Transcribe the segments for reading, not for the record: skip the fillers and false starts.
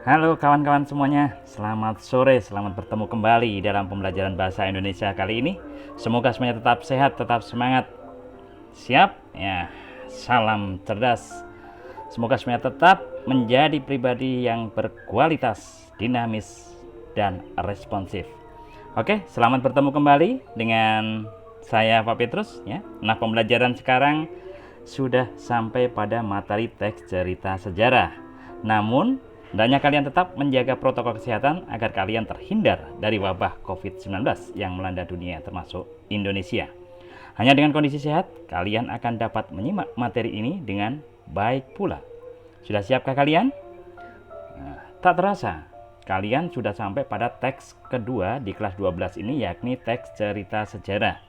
Halo kawan-kawan semuanya, selamat sore, selamat bertemu kembali dalam pembelajaran bahasa Indonesia kali ini. Semoga semuanya tetap sehat, tetap semangat. Siap? Ya, salam cerdas. Semoga semuanya tetap menjadi pribadi yang berkualitas, dinamis, dan responsif. Oke, selamat bertemu kembali dengan saya Pak Petrus ya. Nah, pembelajaran sekarang sudah sampai pada materi teks cerita sejarah. Namun, hendaknya kalian tetap menjaga protokol kesehatan agar kalian terhindar dari wabah COVID-19 yang melanda dunia termasuk Indonesia. Hanya dengan kondisi sehat, kalian akan dapat menyimak materi ini dengan baik pula. Sudah siapkah kalian? Nah, tak terasa, kalian sudah sampai pada teks kedua di kelas 12 ini, yakni teks cerita sejarah.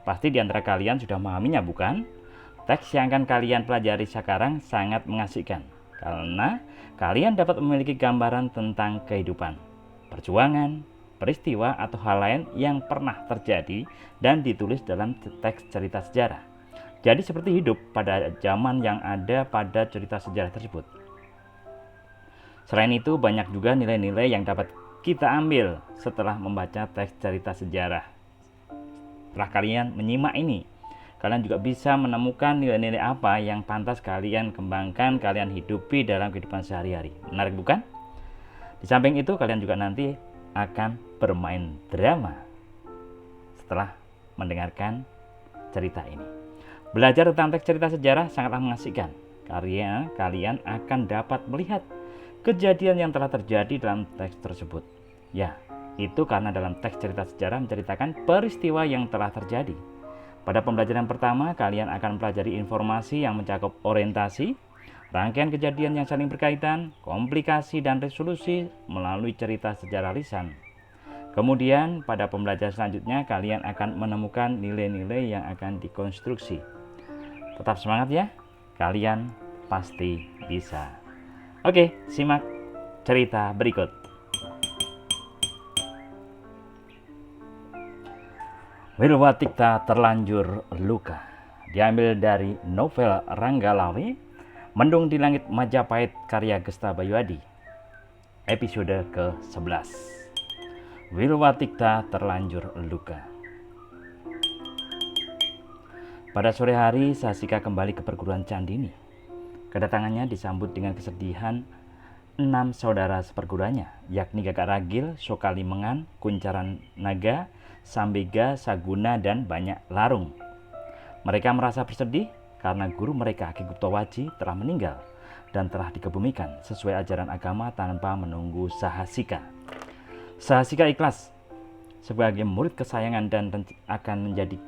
Pasti di antara kalian sudah memahaminya, bukan? Teks yang akan kalian pelajari sekarang sangat mengasihkan, karena kalian dapat memiliki gambaran tentang kehidupan, perjuangan, peristiwa atau hal lain yang pernah terjadi dan ditulis dalam teks cerita sejarah. Jadi seperti hidup pada zaman yang ada pada cerita sejarah tersebut. Selain itu, banyak juga nilai-nilai yang dapat kita ambil setelah membaca teks cerita sejarah. Setelah kalian menyimak ini, kalian juga bisa menemukan nilai-nilai apa yang pantas kalian kembangkan, kalian hidupi dalam kehidupan sehari-hari. Menarik bukan? Di samping itu, kalian juga nanti akan bermain drama setelah mendengarkan cerita ini. Belajar tentang teks cerita sejarah sangatlah mengasihkan, karena kalian akan dapat melihat kejadian yang telah terjadi dalam teks tersebut. Ya, itu karena dalam teks cerita sejarah menceritakan peristiwa yang telah terjadi. Pada pembelajaran pertama, kalian akan pelajari informasi yang mencakup orientasi, rangkaian kejadian yang saling berkaitan, komplikasi dan resolusi melalui cerita sejarah lisan. Kemudian, pada pembelajaran selanjutnya, kalian akan menemukan nilai-nilai yang akan dikonstruksi. Tetap semangat ya, kalian pasti bisa. Oke, simak cerita berikut. Wilwatikta terlanjur luka, diambil dari novel Ranggalawe, Mendung di Langit Majapahit karya Gesta Bayuadi, episode ke-11. Wilwatikta terlanjur luka. Pada sore hari, Sasika kembali ke perguruan Candini. Kedatangannya disambut dengan kesedihan 6 saudara seperguruannya, yakni Gagak Ragil, Sokalimengan, Kuncaran Naga, Sambega, Saguna, dan Banyak Larung. Mereka merasa bersedih karena guru mereka Ki Guptawaji telah meninggal dan telah dikebumikan sesuai ajaran agama tanpa menunggu Sahasika. Sahasika ikhlas sebagai murid kesayangan dan akan menjadi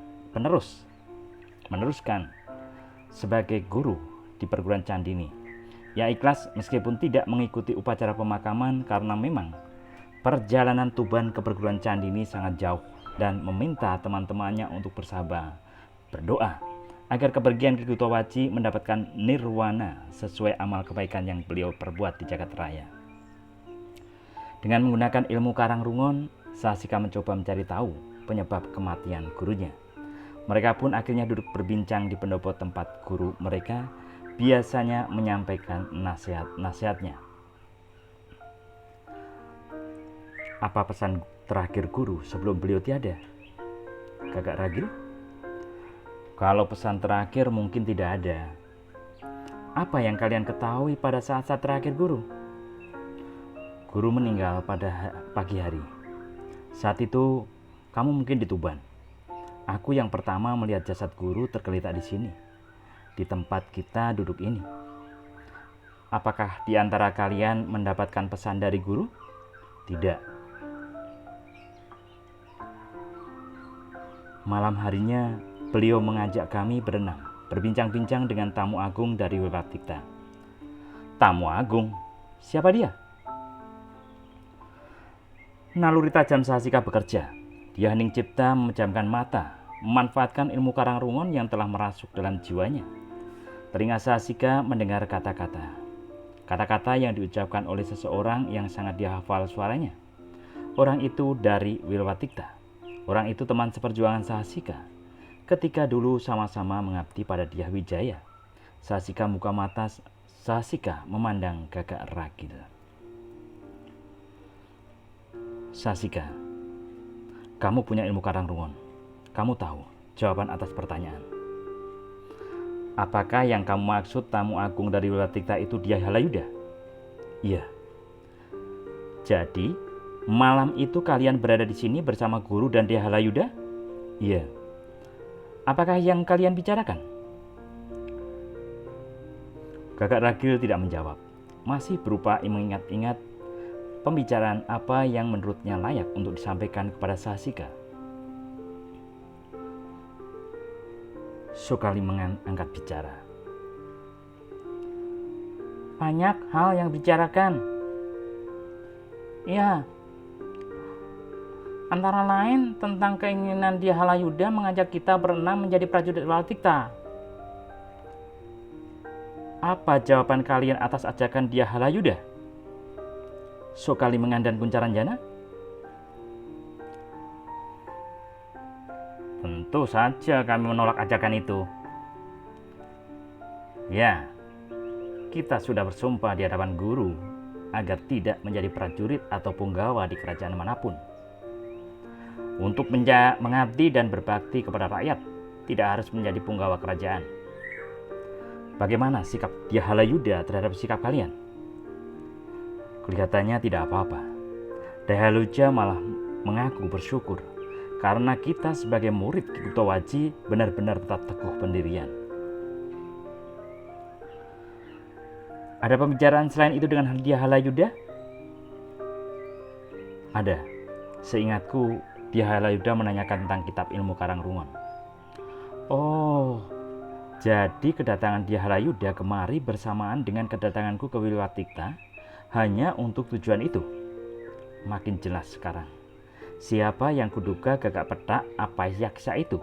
meneruskan sebagai guru di perguruan Candini. Ia ikhlas meskipun tidak mengikuti upacara pemakaman karena memang perjalanan Tuban ke perguruan Candini sangat jauh dan meminta teman-temannya untuk bersabar, berdoa agar kepergian Ki Guptawaji mendapatkan nirwana sesuai amal kebaikan yang beliau perbuat di jagat raya. Dengan menggunakan ilmu Karangrungon, Sasika mencoba mencari tahu penyebab kematian gurunya. Mereka pun akhirnya duduk berbincang di pendopo tempat guru mereka biasanya menyampaikan nasihat-nasihatnya. Apa pesan terakhir guru sebelum beliau tiada? Gagak Ragil? Kalau pesan terakhir mungkin tidak ada. Apa yang kalian ketahui pada saat-saat terakhir guru? Guru meninggal pada pagi hari. Saat itu kamu mungkin di Tuban. Aku yang pertama melihat jasad guru tergeletak di sini, di tempat kita duduk ini. Apakah di antara kalian mendapatkan pesan dari guru? Tidak. Malam harinya, beliau mengajak kami berenang, berbincang-bincang dengan tamu agung dari Wilwatikta. Tamu agung? Siapa dia? Naluri tajam Sahasika bekerja. Dia hening cipta memejamkan mata, memanfaatkan ilmu Karangrungon yang telah merasuk dalam jiwanya. Telinga Sahasika mendengar kata-kata. Kata-kata yang diucapkan oleh seseorang yang sangat dihafal suaranya. Orang itu dari Wilwatikta. Orang itu teman seperjuangan Sahasika. Ketika dulu sama-sama mengabdi pada Dyah Wijaya. Sahasika buka mata, Sahasika memandang Gagak Ragil. Sasika, kamu punya ilmu Karangrungon. Kamu tahu jawaban atas pertanyaan. Apakah yang kamu maksud tamu agung dari Wiwatikta itu dia Halayuda? Iya. Jadi, malam itu kalian berada di sini bersama guru dan dia Halayuda? Iya. Apakah yang kalian bicarakan? Gagak Ragil tidak menjawab. Masih berupa mengingat-ingat pembicaraan apa yang menurutnya layak untuk disampaikan kepada Sasika. Sukalimengan angkat bicara. Banyak hal yang dibicarakan. Ya, antara lain tentang keinginan dia Halayuda mengajak kita berenam menjadi prajurit Wiwatikta. Apa jawaban kalian atas ajakan dia Halayuda? Sukalimengan dan Kuncaranjana? Tentu saja kami menolak ajakan itu. Ya, kita sudah bersumpah di hadapan guru agar tidak menjadi prajurit atau punggawa di kerajaan manapun. Untuk mengabdi dan berbakti kepada rakyat, tidak harus menjadi punggawa kerajaan. Bagaimana sikap dia Halayuda terhadap sikap kalian? Kelihatannya tidak apa-apa. Dahaluja malah mengaku bersyukur karena kita sebagai murid Ki Guptawaji benar-benar tetap teguh pendirian. Ada pembicaraan selain itu dengan dia Halayuda? Ada. Seingatku, dia Halayuda menanyakan tentang kitab ilmu Karangrungon. Oh, jadi kedatangan dia Halayuda kemari bersamaan dengan kedatanganku ke Wiwatikta hanya untuk tujuan itu. Makin jelas sekarang. Siapa yang kuduga Gagak Petak apa yaksa itu?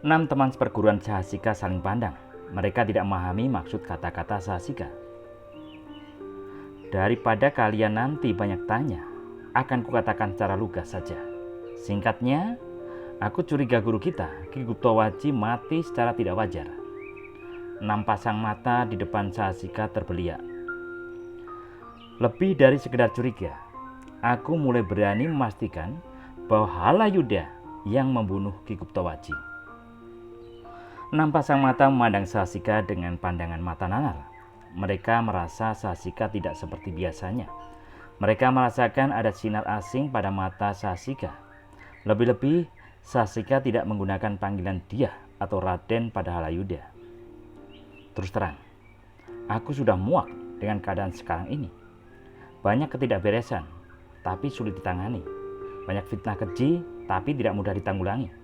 6 teman seperguruan Sahasika saling pandang. Mereka tidak memahami maksud kata-kata Sahasika. Daripada kalian nanti banyak tanya, akan kukatakan secara lugas saja. Singkatnya, aku curiga guru kita, Ki Guptawaji, mati secara tidak wajar. 6 pasang mata di depan Sahasika terbeliak. Lebih dari sekedar curiga, aku mulai berani memastikan bahwa Halayuda yang membunuh Ki Guptawaji. 6 pasang mata memandang Sahasika dengan pandangan mata nanar. Mereka merasa Sahasika tidak seperti biasanya. Mereka merasakan ada sinar asing pada mata Sahasika. Lebih-lebih, Sahasika tidak menggunakan panggilan dia atau Raden pada Halayuda. Terus terang, aku sudah muak dengan keadaan sekarang ini. Banyak ketidakberesan, tapi sulit ditangani. Banyak fitnah keji, tapi tidak mudah ditanggulangi.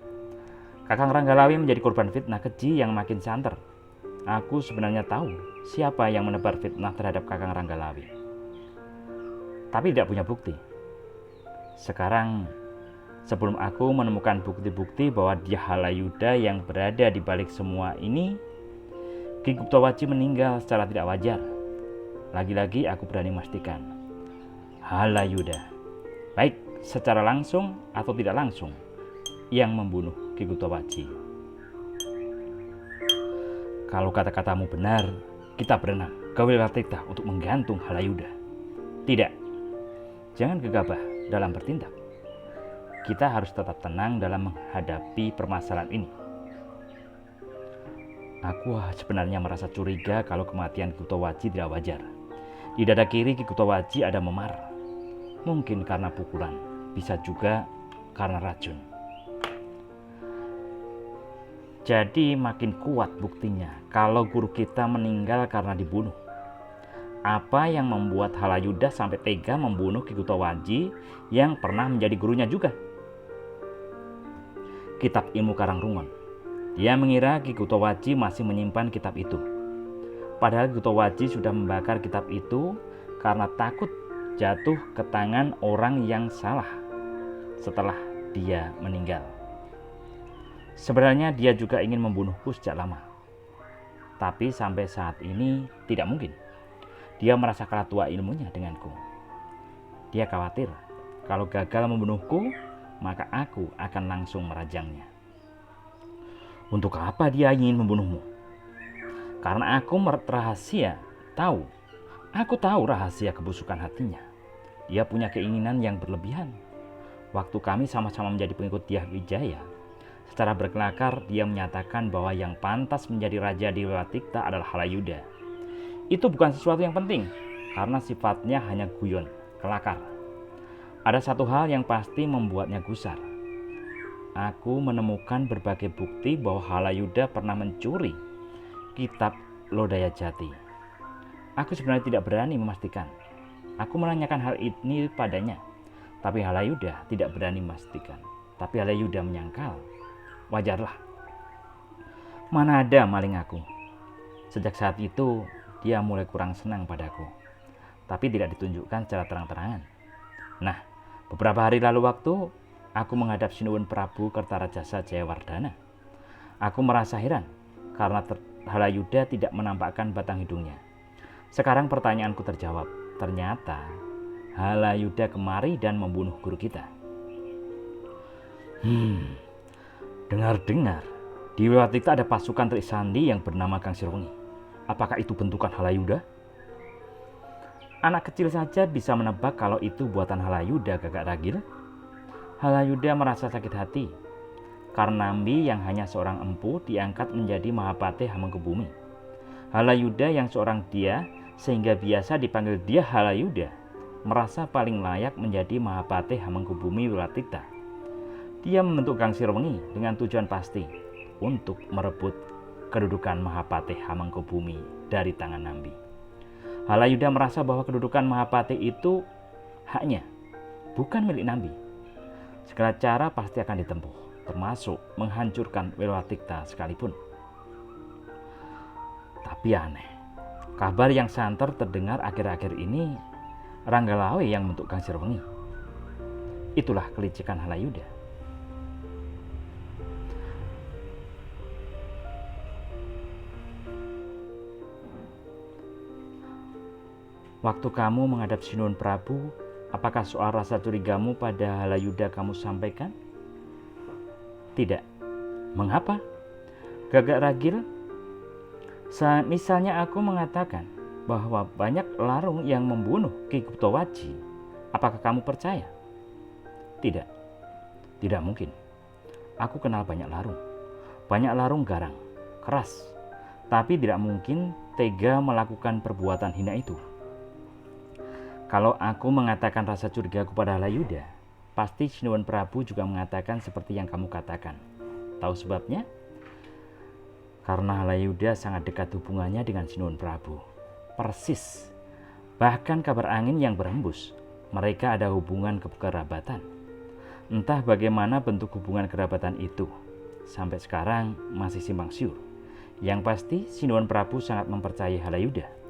Kakang Ranggalawi menjadi korban fitnah keji yang makin santer. Aku sebenarnya tahu siapa yang menebar fitnah terhadap Kakang Ranggalawi, tapi tidak punya bukti. Sekarang, sebelum aku menemukan bukti-bukti bahwa dia Halayuda yang berada di balik semua ini, Ki Guptawaji meninggal secara tidak wajar. Lagi-lagi aku berani memastikan, Halayuda, baik secara langsung atau tidak langsung, yang membunuh Ki Guptawaji. Kalau kata-katamu benar, kita berenang ke Wiwatikta untuk menggantung Halayuda. Tidak, jangan gegabah dalam bertindak. Kita harus tetap tenang dalam menghadapi permasalahan ini. Aku sebenarnya merasa curiga kalau kematian Ki Guptawaji tidak wajar. Di dada kiri Ki Guptawaji ada memar. Mungkin karena pukulan, bisa juga karena racun. Jadi makin kuat buktinya kalau guru kita meninggal karena dibunuh. Apa yang membuat Halayuda sampai tega membunuh Ki Guptawaji yang pernah menjadi gurunya juga? Kitab ilmu Karangrungon. Dia mengira Ki Guptawaji masih menyimpan kitab itu. Padahal Ki Guptawaji sudah membakar kitab itu karena takut jatuh ke tangan orang yang salah setelah dia meninggal. Sebenarnya dia juga ingin membunuhku sejak lama. Tapi sampai saat ini tidak mungkin. Dia merasa kalah tua ilmunya denganku. Dia khawatir kalau gagal membunuhku, maka aku akan langsung merajangnya. Untuk apa dia ingin membunuhmu? Karena aku rahasia tahu. Aku tahu rahasia kebusukan hatinya. Dia punya keinginan yang berlebihan. Waktu kami sama-sama menjadi pengikut Dyah Wijaya, secara berkelakar dia menyatakan bahwa yang pantas menjadi raja di Wiwatikta adalah Halayuda. Itu bukan sesuatu yang penting, karena sifatnya hanya guyon, kelakar. Ada satu hal yang pasti membuatnya gusar. Aku menemukan berbagai bukti bahwa Halayuda pernah mencuri kitab Lodaya Jati. Aku sebenarnya tidak berani memastikan. Aku menanyakan hal ini padanya, tapi Halayuda tidak berani memastikan. Tapi Halayuda menyangkal. Wajarlah. Mana ada maling aku. Sejak saat itu, dia mulai kurang senang padaku. Tapi tidak ditunjukkan secara terang-terangan. Nah, beberapa hari lalu waktu aku menghadap Sinuwun Prabu Kertarajasa Jayawardhana. Aku merasa heran karena Halayuda tidak menampakkan batang hidungnya. Sekarang pertanyaanku terjawab. Ternyata Halayuda kemari dan membunuh guru kita. Dengar-dengar di Wiwatikta ada pasukan Trik Sandi yang bernama Kang Sirwengi. Apakah itu bentukan Halayuda? Anak kecil saja bisa menebak kalau itu buatan Halayuda, Gagak Ragil. Halayuda merasa sakit hati karena Nambi yang hanya seorang empu diangkat menjadi Mahapatih Hamengkubumi. Halayuda yang seorang dia sehingga biasa dipanggil dia Halayuda, merasa paling layak menjadi Mahapatih Hamengkubumi Wiwatikta. Dia membentuk Kang Sirwengi dengan tujuan pasti untuk merebut kedudukan Mahapatih Hamengkubumi dari tangan Nambi. Halayuda merasa bahwa kedudukan Mahapatih itu haknya, bukan milik Nambi. Segala cara pasti akan ditempuh, termasuk menghancurkan Wiwatikta sekalipun. Tapi aneh, kabar yang santer terdengar akhir-akhir ini Ranggalawe yang membentuk Kang Sirwengi. Itulah kelicikan Halayuda. Waktu kamu menghadap Sinuwun Prabu, apakah soal rasa curigamu pada Halayuda kamu sampaikan? Tidak. Mengapa? Gagak Ragil, misalnya aku mengatakan bahwa banyak larung yang membunuh Ki Guptawaji, apakah kamu percaya? Tidak. Tidak mungkin. Aku kenal banyak larung. Banyak larung garang, keras, tapi tidak mungkin tega melakukan perbuatan hina itu. Kalau aku mengatakan rasa curiga kepada Halayuda, pasti Sinuwun Prabu juga mengatakan seperti yang kamu katakan. Tahu sebabnya? Karena Halayuda sangat dekat hubungannya dengan Sinuwun Prabu. Persis. Bahkan kabar angin yang berhembus, mereka ada hubungan kekerabatan. Entah bagaimana bentuk hubungan kerabatan itu. Sampai sekarang masih simpang siur. Yang pasti Sinuwun Prabu sangat mempercayai Halayuda.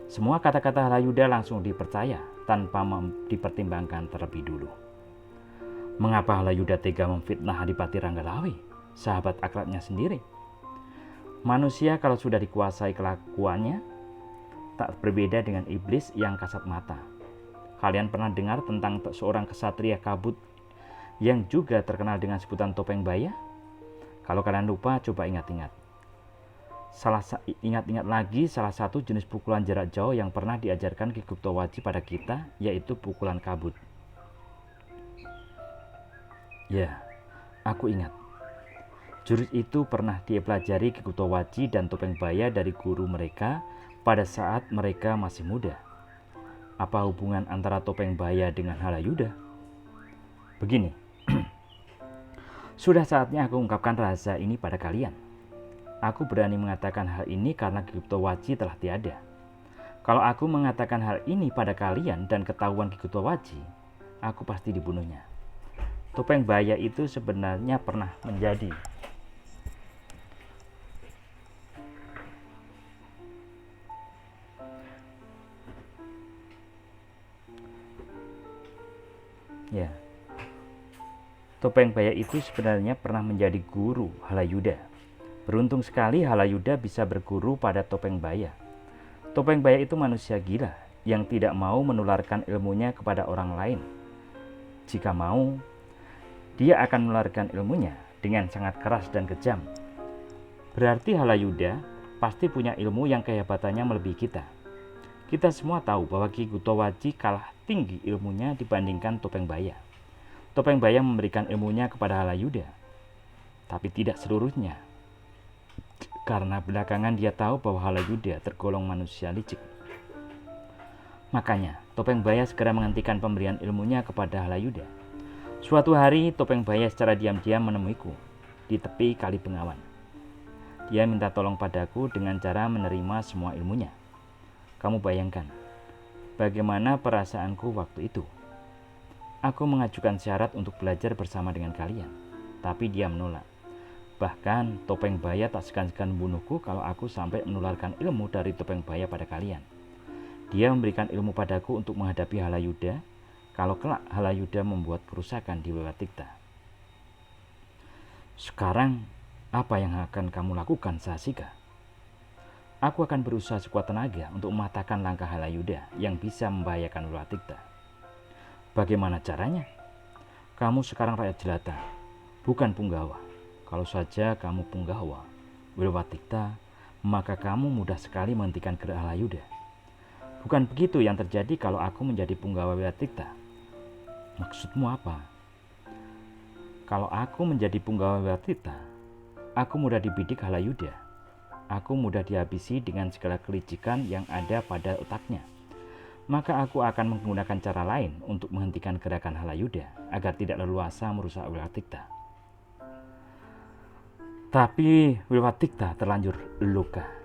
Semua kata-kata Halayuda langsung dipercaya tanpa dipertimbangkan terlebih dulu. Mengapa Halayuda tega memfitnah Adipati Ranggalawe, sahabat akrabnya sendiri? Manusia kalau sudah dikuasai kelakuannya, tak berbeda dengan iblis yang kasat mata. Kalian pernah dengar tentang seorang kesatria kabut yang juga terkenal dengan sebutan Topeng Baya? Kalau kalian lupa, coba ingat-ingat. Ingat-ingat lagi salah satu jenis pukulan jarak jauh yang pernah diajarkan Ki Guptawaji pada kita, yaitu pukulan kabut. Ya, aku ingat. Jurus itu pernah dipelajari Ki Guptawaji dan Topeng Baya dari guru mereka pada saat mereka masih muda. Apa hubungan antara Topeng Baya dengan Halayuda? Begini, sudah saatnya aku ungkapkan rahasia ini pada kalian. Aku berani mengatakan hal ini karena Ki Guptawaji telah tiada. Kalau aku mengatakan hal ini pada kalian dan ketahuan Ki Guptawaji, aku pasti dibunuhnya. Topeng Baya itu sebenarnya pernah menjadi Topeng Baya itu sebenarnya pernah menjadi guru Halayuda. Beruntung sekali Halayuda bisa berguru pada Topeng Baya. Topeng Baya itu manusia gila yang tidak mau menularkan ilmunya kepada orang lain. Jika mau, dia akan menularkan ilmunya dengan sangat keras dan kejam. Berarti Halayuda pasti punya ilmu yang kehebatannya melebihi kita. Kita semua tahu bahwa Ki Gutowaji kalah tinggi ilmunya dibandingkan Topeng Baya. Topeng Baya memberikan ilmunya kepada Halayuda, tapi tidak seluruhnya. Karena belakangan dia tahu bahwa Halayuda tergolong manusia licik. Makanya, Topeng Baya segera menghentikan pemberian ilmunya kepada Halayuda. Suatu hari, Topeng Baya secara diam-diam menemuiku di tepi Kali Bengawan. Dia minta tolong padaku dengan cara menerima semua ilmunya. Kamu bayangkan, bagaimana perasaanku waktu itu. Aku mengajukan syarat untuk belajar bersama dengan kalian, tapi dia menolak. Bahkan, Topeng Baya tak segan-segan membunuhku kalau aku sampai menularkan ilmu dari Topeng Baya pada kalian. Dia memberikan ilmu padaku untuk menghadapi Halayuda, kalau kelak Halayuda membuat kerusakan di Wiwatikta. Sekarang, apa yang akan kamu lakukan, Sahasika? Aku akan berusaha sekuat tenaga untuk mematahkan langkah Halayuda yang bisa membahayakan Wiwatikta. Bagaimana caranya? Kamu sekarang rakyat jelata, bukan Punggawa. Kalau saja kamu Punggawa Wiwatikta, maka kamu mudah sekali menghentikan gerak Halayuda. Bukan begitu yang terjadi kalau aku menjadi Punggawa Wiwatikta. Maksudmu apa? Kalau aku menjadi Punggawa Wiwatikta, aku mudah dibidik Halayuda. Aku mudah dihabisi dengan segala kelicikan yang ada pada otaknya. Maka aku akan menggunakan cara lain untuk menghentikan gerakan Halayuda agar tidak leluasa merusak Wiwatikta. Tapi Wiwatikta terlanjur luka.